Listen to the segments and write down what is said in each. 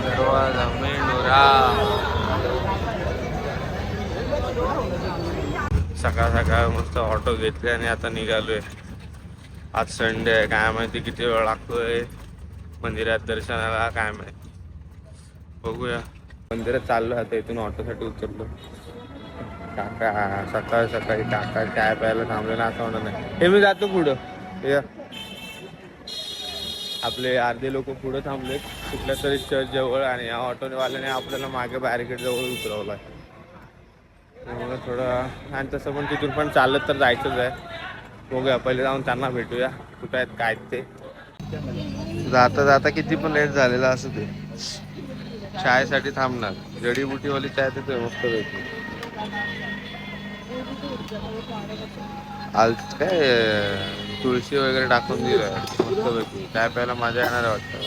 दरवाजा मेंढोरा. सकाळ सकाळ मस्त ऑटो घेतले आणि आता निघालोय. आज संडे आहे, काय माहिती किती वेळ लागतोय मंदिरात दर्शनाला, काय माहिती. बघूया. मंदिरात चाललो आता, इथून ऑटोसाठी उतरलो. काका सकाळ सकाळी काका चाय प्यायला थांबले ना, असं होणार नाही. हे मी जातो पुढं. हे आपले अर्धे लोक पुढं थांबले कुठल्या तरी चर्च जवळ, आणि या ऑटोवाल्याने आपल्याला मागे बॅरिकेड जवळ उतरवलं आहे. त्यामुळे थोडं, आणि तसं पण तिथून पण चालत तर जायचंच आहे. बघूया, पहिले जाऊन त्यांना भेटूया कुठं आहेत काय ते. जाता जाता किती पण लेट झालेला असू ते, चायसाठी थांबणार. जडीबुटीवाली चाय तिथे मस्त भेटते. आज काय तुळशी वगैरे टाकून दिलं मस्त पैकी. चाय प्यायला मजा येणार वाटतं.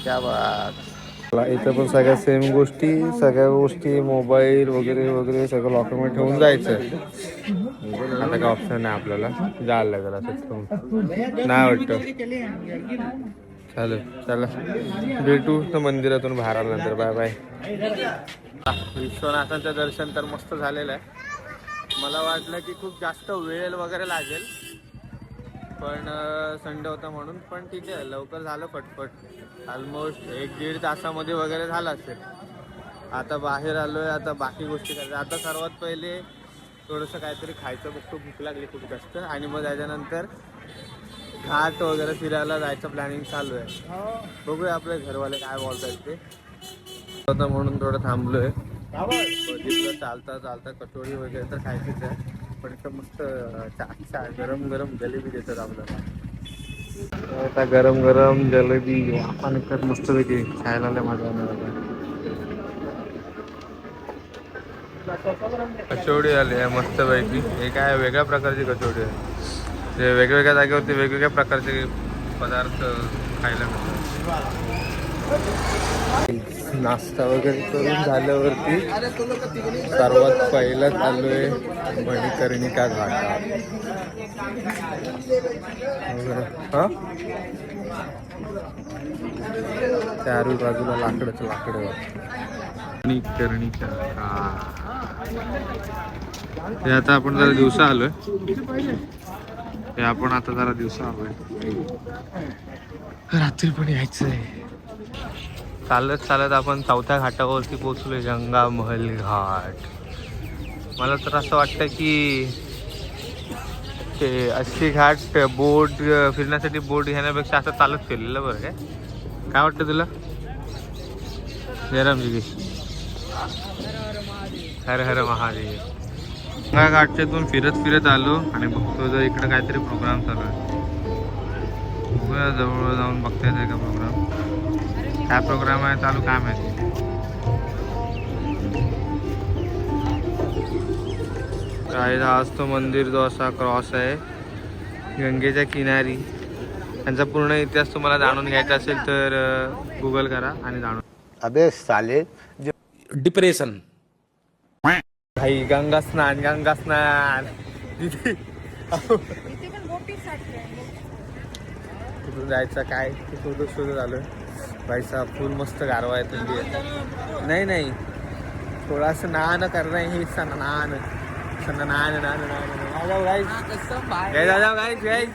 क्या बात. इथं पण सगळ्या सेम गोष्टी, सगळ्या गोष्टी मोबाईल वगैरे वगैरे सगळं लॉकरमध्ये ठेवून जायचं. आता काय ऑप्शन नाही आपल्याला, जायला लागेल असं नाही वाटतं. चालेल, चला भेटू तर मंदिरातून बाहेर आल्यानंतर. Bye bye. विश्वनाथांचं दर्शन तर मस्त झालेलं आहे. मला वाटलं की खूप जास्त वेळ वगैरे लागेल, पण संडे होता म्हणून. पण ठीक आहे, लवकर झालं पटपट. ऑलमोस्ट 1-1.5 तासामध्ये वगैरे झालं असेल. आता बाहेर आलोय, आता बाकी गोष्टी करायच्या. आता सर्वात पहिले थोडंसं काहीतरी खायचं बघतो, भूक लागली खूप जास्त. आणि मग त्याच्यानंतर घाट वगैरे फिरायला जायचं प्लॅनिंग चालू आहे. बघूया आपले घरवाले काय बोलतात ते. होतं म्हणून थोडं थांबलोय. बघितलं चालता चालता कचोरी वगैरे तर खायचीच आहे, पण इथं मस्त चहा गरम गरम जलेबी देतात आपल्याला. आता गरम गरम जलेबी आपण इकडे मस्त पैकी खायला लय मजा येणार. कचोडी आली आहे मस्त पैकी. हे काय वेगळ्या प्रकारची कचोडी आहे. ते वेगवेगळ्या जागेवरती वेगवेगळ्या प्रकारचे पदार्थ खायला मिळतात. नाश्ता वगैरे करून झाल्यावरती सर्वात पहिला चाललोय मणिकर्णिका घाटात. हा, चारी बाजूला लाकडच लाकड. मणिकर्णिका हे आता आपण जरा दिवसा आलोय. हे आपण आता जरा दिवसा आलोय, रात्री पण यायचंय. चालत चालत आपण 4थ्या घाटावरती पोहोचलोय, गंगा महल घाट. मला तर असं वाटतं की ते अशी घाट बोट फिरण्यासाठी बोट घेण्यापेक्षा असं चालत फिरलेलं बरं. काय वाटतं तुला? जयरामजी की हर हर महादेव. गंगा घाटच्यातून फिरत फिरत आलो आणि बघतो जर इकडे काहीतरी प्रोग्राम चालू आहे. जवळ जाऊन बघता येते का प्रोग्राम, काय प्रोग्राम आहे चालू काय माहिती. काय आज तो मंदिर जो असा क्रॉस आहे गंगेच्या किनारी. त्यांचा पूर्ण इतिहास तुम्हाला जाणून घ्यायचा असेल तर गुगल करा आणि जाणून. अबे साले डिप्रेशन भाई. गंगा स्नान गंगा स्नान तिथे कुठून जायचं काय शोधत झालं भाई साहब. फुल मस्त गारवा आहे, थंडी आहे. नाही नाही, थोडासा नान करना है, स्नान स्नान नान नान. जाओ गाइस, जाओ गाइस गाइस.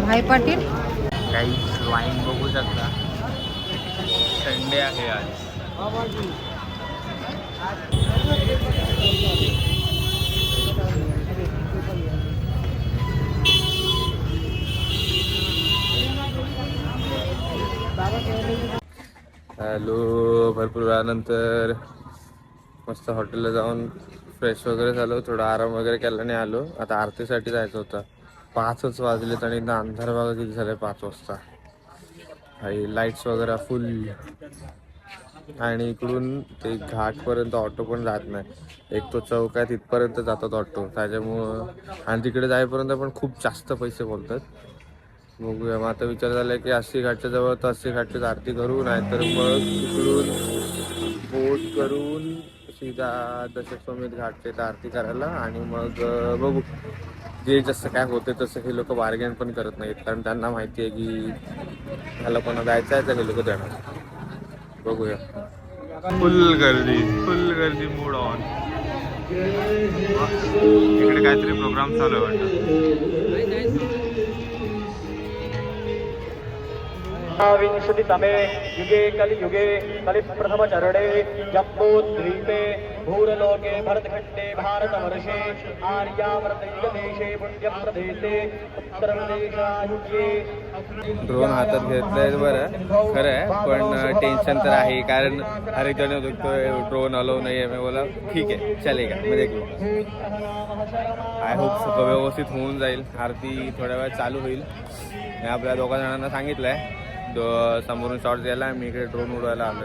भाई पाटील काही वाईन बघू शकता. संडे आहे आज. हॅलो, भरपूर वेळानंतर मस्त हॉटेलला जाऊन फ्रेश वगैरे झालो, थोडा आराम वगैरे केला आणि आलो. आता आरतीसाठी जायचं होतं. 5च वाजलेत आणि इथं अंधार बघा किती झालं 5 वाजता. आणि लाईट्स वगैरे फुल आणि इकडून ते घाटपर्यंत ऑटो पण जात नाही. एक तो चौक आहे तिथपर्यंत जातात ऑटो, त्याच्यामुळं आणि तिकडे जाईपर्यंत पण खूप जास्त पैसे बोलतात. बघूया, मग आता विचार झाला की 80 घाटच्या जवळ तर 80 घाटचीच आरती करू, नाहीतर मग तिकडून बोट करून सीधा दशस्वमेध घाटचे तर आरती करायला. आणि मग बघू जे जसं काय होते तसं. हे लोक बार्गेन पण करत नाहीत, कारण त्यांना माहिती आहे की ह्याला कोणा जायचं आहे तर हे लोक देणार. बघूया. फुल गर्दी मूड ऑन. इकडे काहीतरी प्रोग्राम चालू आहे वाटतं. विंशतितमे युगे कलियुगे कलिप्रथमचरणे जम्बूद्वीपे भूरलोके भरतखण्डे भारतवर्षे आर्यावर्तयुगदेशे पुण्यप्रदेशे उत्तरप्रदेशायुगे. ड्रोन हातात घेतलाय बरं, खरं आहे, पण टेन्शन तर आहे, कारण हर एक जण बघतोय ड्रोन अलाव नाही आहे. मी बोला ठीक आहे, चलेगा, मी देखलो. आय होप सगळं व्यवस्थित होऊन जाईल. आरती थोड्या वेळात चालू होईल. मी आपल्या दोघा जणांना सांगितलंय समोरून शॉट द्यायला, मी इकडे ड्रोन उडवायला आलो.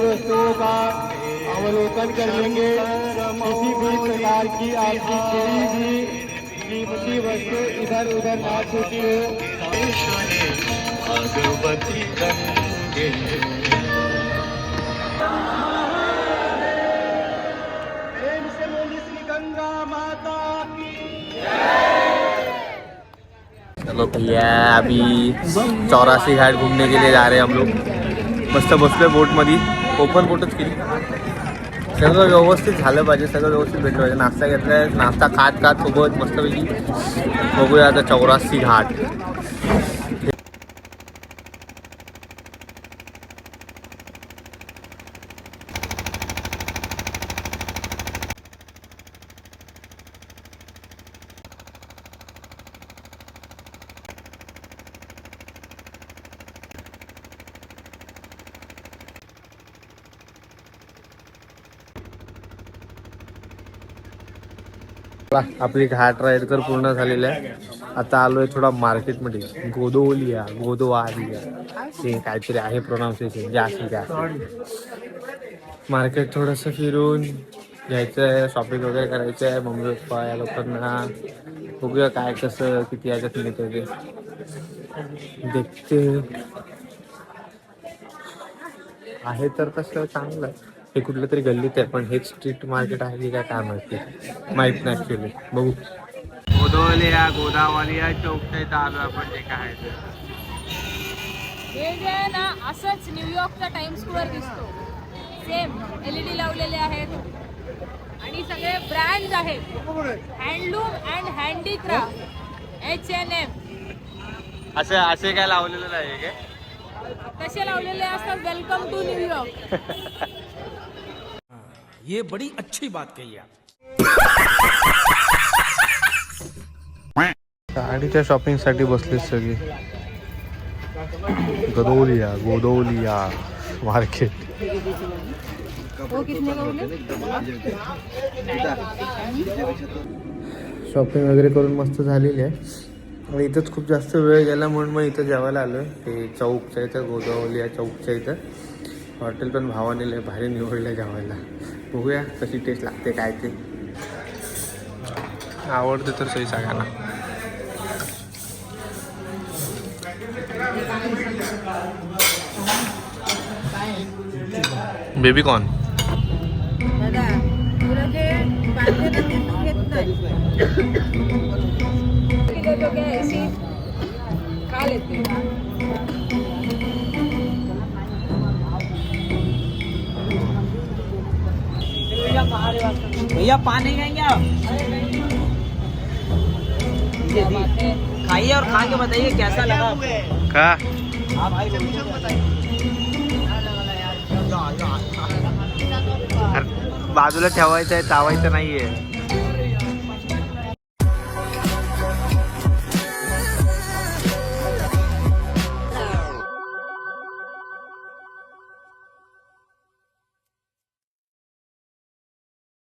वस्तुओं का अवलोकन कर लेंगे. किसी भी प्रकार की आपकी कोई भी कीमती वस्तु इधर उधर ना छूटी हो. भगवती प्रेम से बोली श्री गंगा माता की. चलो भैया, अभी 84 घाट घूमने के लिए जा रहे हैं हम लोग. मस्त बसलोय बोटमध्ये, ओपन बोटच केली. सगळं व्यवस्थित झालं पाहिजे, सगळं व्यवस्थित भेटलं पाहिजे. नाश्ता घेतलाय, नाश्ता खात सोबत मस्तपैकी बघूया आता 84 घाट. आपली घाट राईड तर पूर्ण झालेली आहे. आता आलोय थोडा मार्केटमध्ये. गोदोलिया ते काहीतरी आहे प्रोनाऊन्सिएशन, मार्केट थोडंसं फिरून घ्यायचं आहे, शॉपिंग वगैरे करायचं आहे. मम्मी पप्पा या लोकांना बघूया काय कसं किती याच्यात मिळतं ते देखते आहे. तर तसं चांगलं आहे. हे कुठलं तरी गल्लीत आहे, पण हेच स्ट्रीट मार्केट आहे की काय माहिती माहीत नाही ॲक्च्युली. बघू. गोदावलिया चौकच्या इथं आलो आपण. जे काय आहे हे जे आहे ना, असंच न्यूयॉर्कचा टाइम स्क्वेअर दिसतो. सेम LED लावलेले आहेत आणि सगळे ब्रँड्स आहेत. हँडलूम अँड हँडीक्राफ्ट H&M असे काय लावलेलं नाही काय? कसे लावलेले असतात. Welcome to New York. ये बड़ी अच्छी बात कही आप. साडीच्या शॉपिंग साठी बसले सगळे. गोदोलिया मार्केट. हो, कितने का बोले? शॉपिंग वगैरे करून मस्त झालेली आहे. आणि इथंच खूप जास्त वेळ गेला म्हणून मग इथं जेवायला आलो. ते चौकच्या इथं, गोदावलिया चौकच्या इथं हॉटेल पण भावाने लय भारी निवडलं जेवायला. बघूया कशी टेस्ट लागते काय ते. आवडते तर सही सगळ्यांना. बेबीकॉर्न दादा तुला जे पाहिजे ना ते तू घेत नाही. किलो जो क्या ऐसी खा लेते हैं. भैया पानी खाएंगे आप? खाइए और खा के बताइए कैसा लगा आपको. का हाँ भाई बाजूला ठेवायचं आहे, चावायचं नाहीये.